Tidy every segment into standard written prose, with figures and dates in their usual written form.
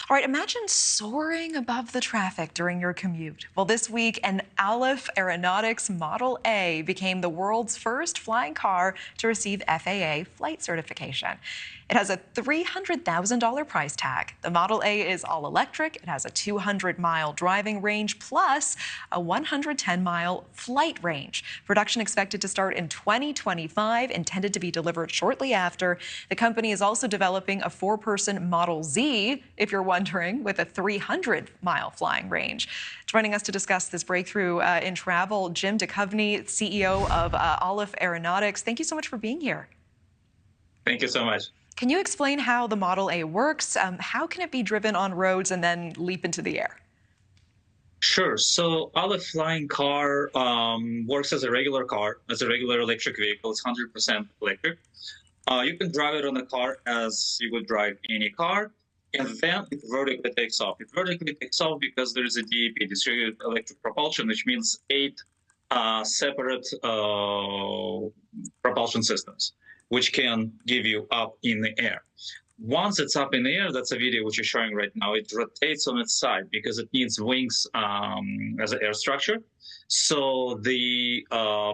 All right, imagine soaring above the traffic during your commute. Well, this week, an Aleph Aeronautics Model A became the world's first flying car to receive FAA flight certification. It has a $300,000 price tag. The Model A is all electric. It has a 200-mile driving range plus a 110-mile flight range. Production expected to start in 2025, intended to be delivered shortly after. The company is also developing a four-person Model Z, if you're wondering, with a 300-mile flying range. Joining us to discuss this breakthrough in travel, Jim Duchovny, CEO of Aleph Aeronautics. Thank you so much for being here. Thank you so much. Can you explain how the Model A works? How can it be driven on roads and then leap into the air? Sure. So Aleph flying car works as a regular car, as a regular electric vehicle. It's 100% electric. You can drive it on the car as you would drive any car, and then it vertically takes off. It vertically takes off because there is a DEP, distributed electric propulsion, which means 8 separate propulsion systems, which can give you up in the air. Once it's up in the air, that's a video which you're showing right now, it rotates on its side because it needs wings as an air structure. So the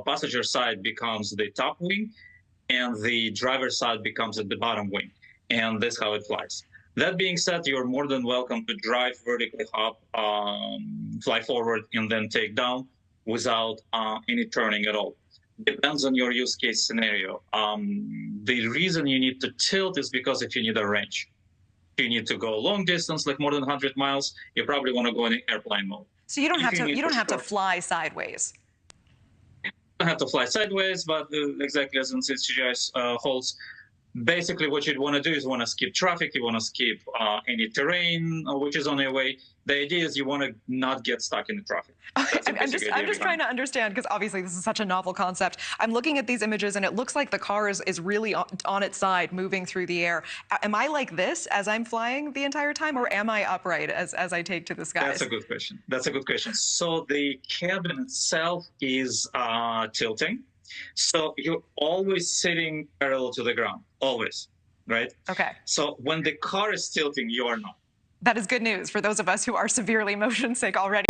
passenger side becomes the top wing, and the driver's side becomes at the bottom wing. And that's how it flies. That being said, you're more than welcome to drive vertically up, fly forward, and then take down without any turning at all. Depends on your use case scenario. The reason you need to tilt is because if you need a range. If you need to go a long distance, like more than 100 miles, you probably want to go in airplane mode. So you don't have to fly sideways. You don't have to fly sideways, but exactly as in CGI holds, basically what you'd want to do is you want to skip traffic, you want to skip any terrain which is on your way. The idea is you want to not get stuck in the traffic. I'm just trying to understand, because obviously this is such a novel concept. I'm looking at these images and it looks like the car is really on its side, moving through the air. Am I like this as I'm flying the entire time, or am I upright as I take to the skies? That's a good question. That's a good question. So the cabin itself is tilting. So you're always sitting parallel to the ground, always, right? Okay. So when the car is tilting, you are not. That is good news for those of us who are severely motion sick already.